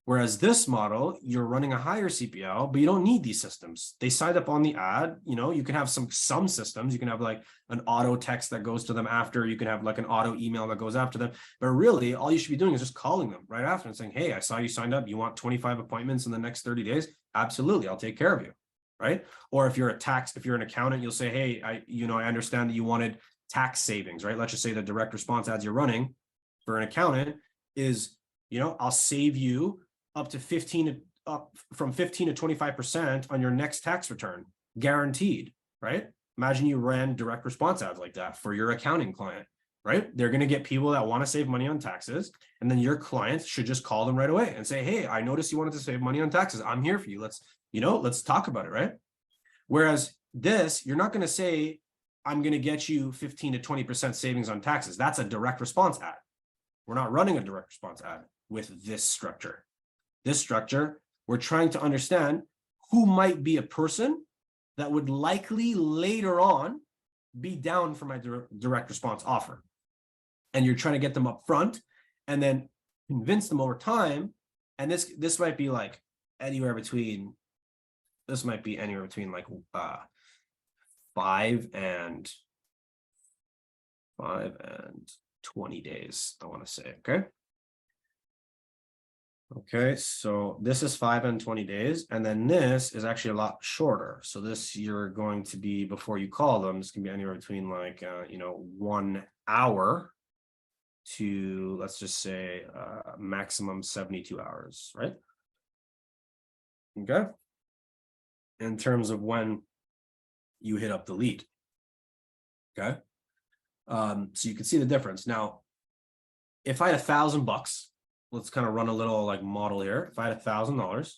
Whereas this model, you're running a higher CPL, but you don't need these systems. They signed up on the ad. You know, you can have some systems. You can have like an auto text that goes to them after. You can have like an auto email that goes after them. But really, all you should be doing is just calling them right after and saying, hey, I saw you signed up. You want 25 appointments in the next 30 days? Absolutely. I'll take care of you. Right. Or if you're an accountant, you'll say, hey, I understand that you wanted tax savings, right? Let's just say the direct response ads you're running for an accountant is, I'll save you up from 15 to 25% on your next tax return, guaranteed, right? Imagine you ran direct response ads like that for your accounting client, right? They're going to get people that want to save money on taxes. And then your clients should just call them right away and say, hey, I noticed you wanted to save money on taxes. I'm here for you. Let's talk about it, right? Whereas this, you're not going to say, I'm going to get you 15 to 20% savings on taxes. That's a direct response ad. We're not running a direct response ad with this structure. This structure, we're trying to understand who might be a person that would likely later on be down for my direct response offer. And you're trying to get them up front and then convince them over time. And this might be like anywhere between like 5 and 20 days, I want to say. Okay, so this is 5 and 20 days, and then this is actually a lot shorter. So this, you're going to be, before you call them, this can be anywhere between like 1 hour to, let's just say, maximum 72 hours, right? Okay. In terms of when you hit up the lead. Okay. So you can see the difference. Now, if I had $1,000, let's kind of run a little like model here. If I had $1,000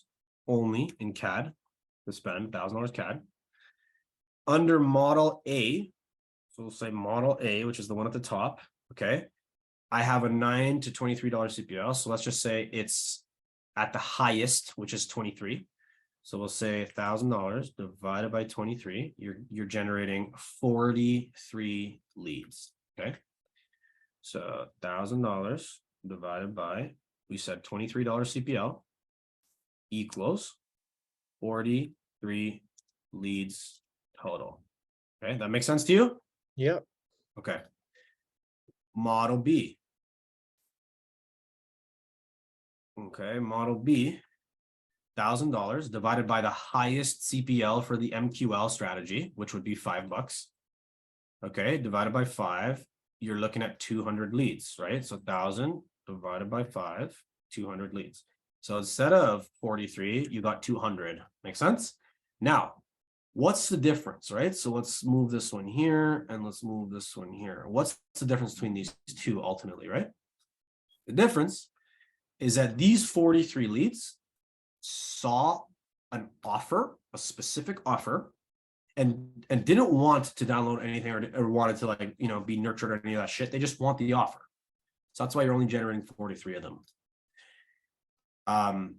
only in CAD to spend, $1,000 CAD, under model A, so we'll say model A, which is the one at the top, okay, I have a $9 to $23 CPL. So let's just say it's at the highest, which is 23. So we'll say $1,000 divided by 23, you're generating 43 leads, okay? So $1,000 divided by, we said $23 CPL equals 43 leads total. Okay, that makes sense to you? Yeah. Okay. Model B. Okay, model B, $1,000 divided by the highest CPL for the MQL strategy, which would be $5. Okay, divided by 5, you're looking at 200 leads, right? So 1,000 divided by 5, 200 leads. So instead of 43, you got 200. Make sense? Now, what's the difference, right? So let's move this one here and let's move this one here. What's the difference between these two ultimately, right? The difference is that these 43 leads saw an offer, a specific offer, and didn't want to download anything or wanted to be nurtured or any of that shit. They just want the offer. So that's why you're only generating 43 of them.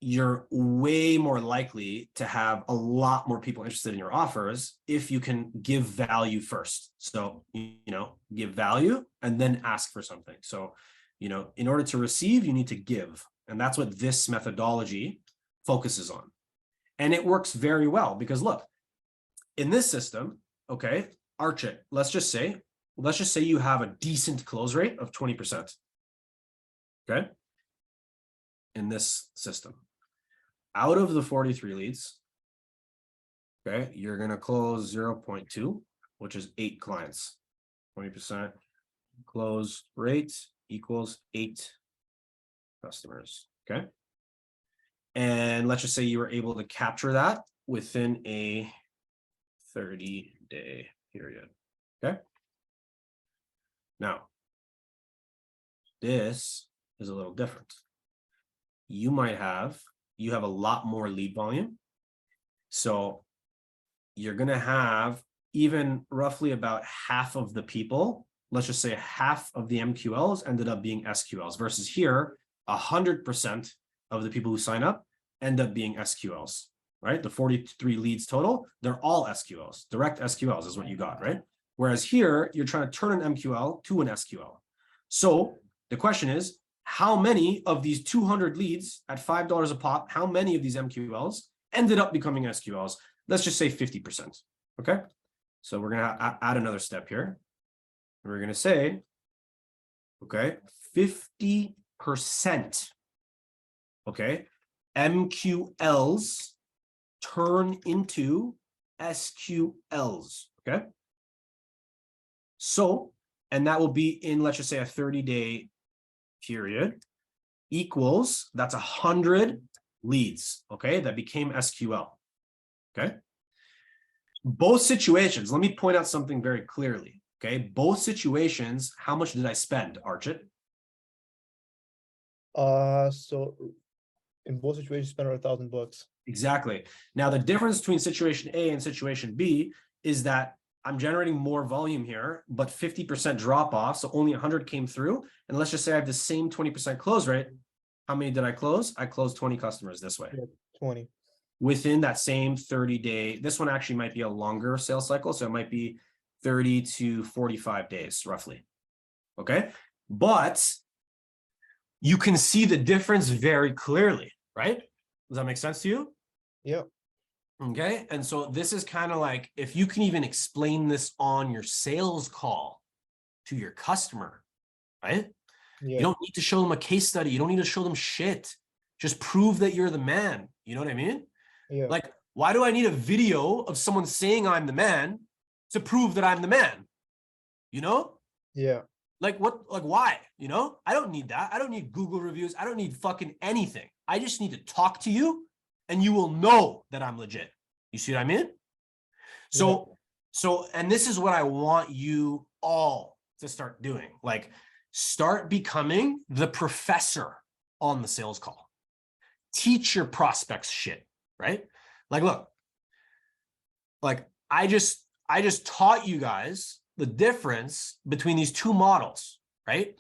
You're way more likely to have a lot more people interested in your offers if you can give value first. So, give value and then ask for something. So, in order to receive, you need to give. And that's what this methodology focuses on. And it works very well because look, in this system, okay, arch it. Let's just say you have a decent close rate of 20%. Okay. In this system, out of the 43 leads, okay, you're going to close 0.2, which is 8 clients. 20% close rate equals 8 customers. Okay. And let's just say you were able to capture that within a 30-day period. Okay. Now, this is a little different. You have a lot more lead volume. So you're going to have even roughly about half of the people, let's just say half of the MQLs ended up being SQLs versus here, 100% of the people who sign up end up being SQLs, right? The 43 leads total, they're all SQLs. Direct SQLs is what you got, right? Whereas here, you're trying to turn an MQL to an SQL. So the question is, how many of these 200 leads at $5 a pop, how many of these MQLs ended up becoming SQLs? Let's just say 50%. Okay. So we're going to add another step here. We're going to say, okay, 50%. Okay. MQLs turn into SQLs. Okay. So, and that will be in, let's just say, a 30-day period equals, that's 100 leads, okay, that became SQL, okay? Both situations, let me point out something very clearly, okay? Both situations, how much did I spend, Archit? So in both situations, spend $1,000. Exactly. Now, the difference between situation A and situation B is that I'm generating more volume here, but 50% drop off. So only 100 came through. And let's just say I have the same 20% close rate. How many did I close? I closed 20 customers this way. Yeah, 20. Within that same 30-day, this one actually might be a longer sales cycle. So it might be 30 to 45 days roughly. Okay. But you can see the difference very clearly, right? Does that make sense to you? Yeah. Okay. And so this is kind of like, if you can even explain this on your sales call to your customer, right? Yeah. You don't need to show them a case study. You don't need to show them shit. Just prove that you're the man. You know what I mean? Yeah. Like, why do I need a video of someone saying I'm the man to prove that I'm the man? You know? Yeah. Like what, like why? You know? I don't need that. I don't need Google reviews. I don't need fucking anything. I just need to talk to you and you will know that I'm legit. You see what I mean? So, and this is what I want you all to start doing. Like, start becoming the professor on the sales call. Teach your prospects shit, right? Like, look, like I just taught you guys the difference between these two models, right?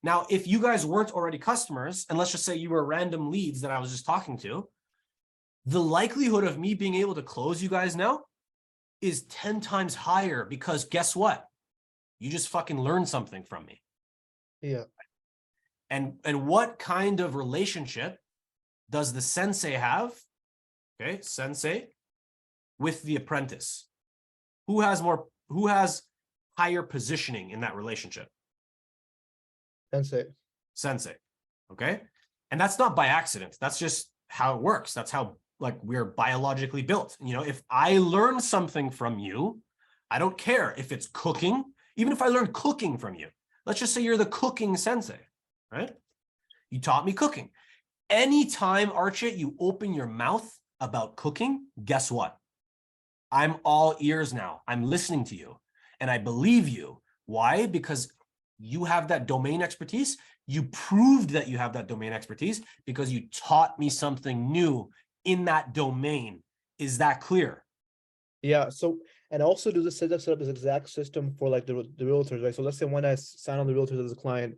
Now, if you guys weren't already customers, and let's just say you were random leads that I was just talking to, the likelihood of me being able to close you guys now is 10 times higher, because guess what? You just fucking learned something from me. Yeah. And what kind of relationship does the sensei have? Okay, sensei with the apprentice. Who has higher positioning in that relationship? Sensei. Sensei. Okay. And that's not by accident. That's just how it works. That's how, like, we're biologically built. You know, if I learn something from you, I don't care if it's cooking, even if I learn cooking from you. Let's just say you're the cooking sensei, right? You taught me cooking. Anytime, Archit, you open your mouth about cooking, guess what? I'm all ears now. I'm listening to you and I believe you. Why? Because you have that domain expertise. You proved that you have that domain expertise because you taught me something new in that domain. Is that clear? Yeah. So, and also do the set up this exact system for like the realtors, right? So let's say when I sign on the realtors as a client,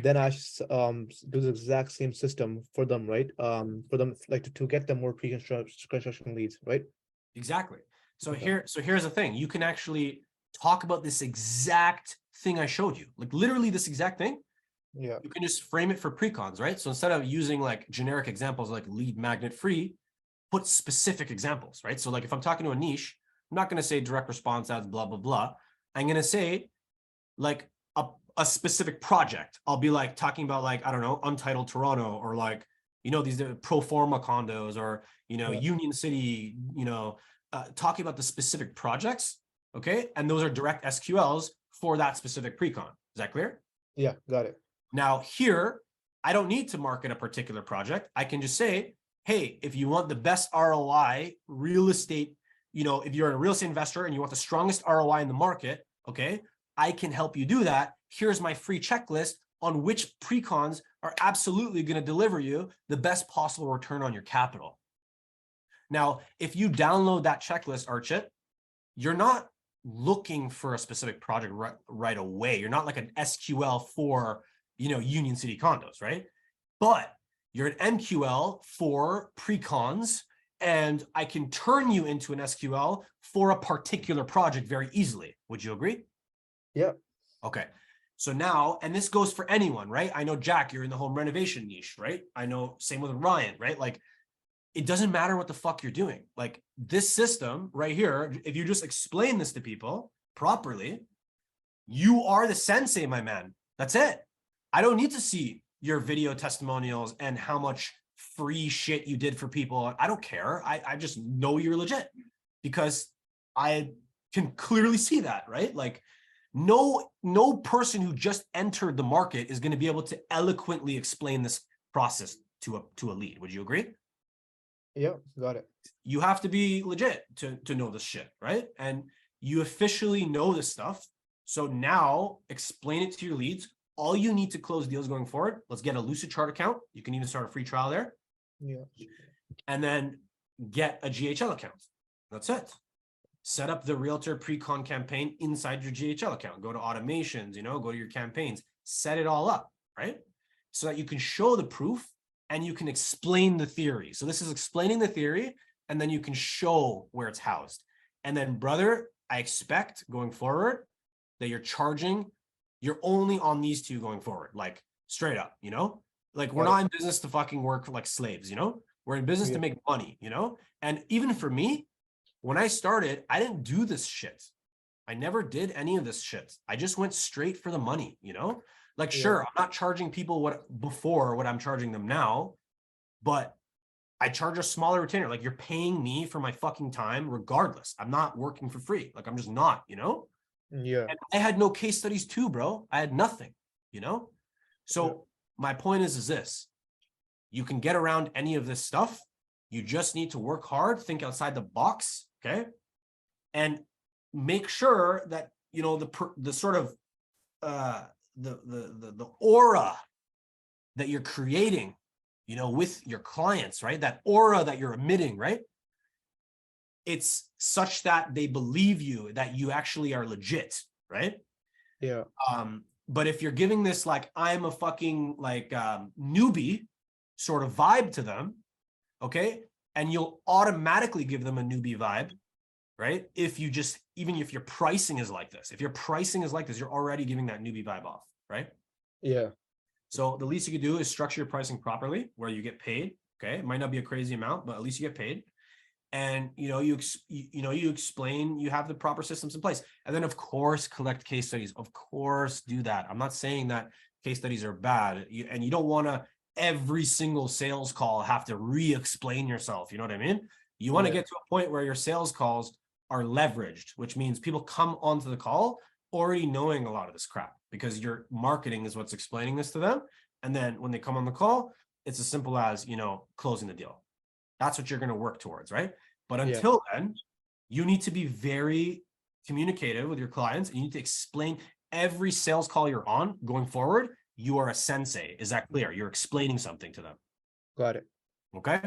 then I do the exact same system for them, right? For them, like to get them more pre-construction leads, right? Exactly. So Okay. here's the thing. You can actually talk about this exact thing I showed you, like literally this exact thing. Yeah. You can just frame it for pre-cons, right? So instead of using like generic examples like lead magnet free, put specific examples, right? So like if I'm talking to a niche, I'm not going to say direct response ads, blah, blah, blah. I'm going to say like a specific project. I'll be like talking about like, I don't know, Untitled Toronto, or like, you know, these pro forma condos, or, you know, Yeah. Union City, you know, talking about the specific projects. Okay. And those are direct SQLs for that specific pre-con. Is that clear? Yeah. Got it. Now here, I don't need to market a particular project. I can just say, hey, if you want the best ROI real estate, you know, if you're a real estate investor and you want the strongest ROI in the market, okay, I can help you do that. Here's my free checklist on which pre-cons are absolutely going to deliver you the best possible return on your capital. Now, if you download that checklist, Archit, you're not looking for a specific project right away. You're not like an SQL for, you know, Union City condos, right? But you're an MQL for pre-cons, and I can turn you into an SQL for a particular project very easily. Would you agree? Yeah. Okay. So now, and this goes for anyone, right? I know, Jack, you're in the home renovation niche, right? I know, same with Ryan, right? Like, it doesn't matter what the fuck you're doing. Like, this system right here, if you just explain this to people properly, you are the sensei, my man. That's it. I don't need to see your video testimonials and how much free shit you did for people. I don't care. I just know you're legit because I can clearly see that, right? Like, no person who just entered the market is going to be able to eloquently explain this process to a lead. Would you agree? Yeah, got it. You have to be legit to know this shit, right? And you officially know this stuff. So now explain it to your leads. All you need to close deals going forward. Let's get a Lucid Chart account. You can even start a free trial there. Yeah. And then get a GHL account. That's it. Set up the realtor pre-con campaign inside your GHL account. Go to automations, go to your campaigns, set it all up, right? So that you can show the proof and you can explain the theory. So this is explaining the theory, and then you can show where it's housed. And then, brother, I expect going forward that you're only on these two going forward, like straight up, like we're not in business to fucking work like slaves, we're in business to make money, and even for me, when I started, I didn't do this shit. I never did any of this shit. I just went straight for the money, like, sure, I'm not charging people what I'm charging them now, but I charge a smaller retainer. Like, you're paying me for my fucking time regardless. I'm not working for free. Like, I'm just not, Yeah. And I had no case studies too, bro. I had nothing, So my point is this: you can get around any of this stuff. You just need to work hard, think outside the box, okay? And make sure that, the sort of the aura that you're creating, with your clients, right? That aura that you're emitting, right? It's such that they believe you, that you actually are legit, right? Yeah. But if you're giving this like I'm a fucking like newbie sort of vibe to them, okay, and you'll automatically give them a newbie vibe, right? Even if your pricing is like this, you're already giving that newbie vibe off, right? Yeah. So the least you can do is structure your pricing properly, where you get paid. Okay, it might not be a crazy amount, but at least you get paid. And you explain, you have the proper systems in place, and then of course collect case studies. Of course, do that. I'm not saying that case studies are bad, and you don't want to every single sales call have to re-explain yourself. You know what I mean? You want to get to a point where your sales calls are leveraged, which means people come onto the call already knowing a lot of this crap, because your marketing is what's explaining this to them. And then when they come on the call, it's as simple as, closing the deal. That's what you're going to work towards, right? But until then, you need to be very communicative with your clients, and you need to explain every sales call you're on going forward. You are a sensei. Is that clear? You're explaining something to them. Got it. Okay.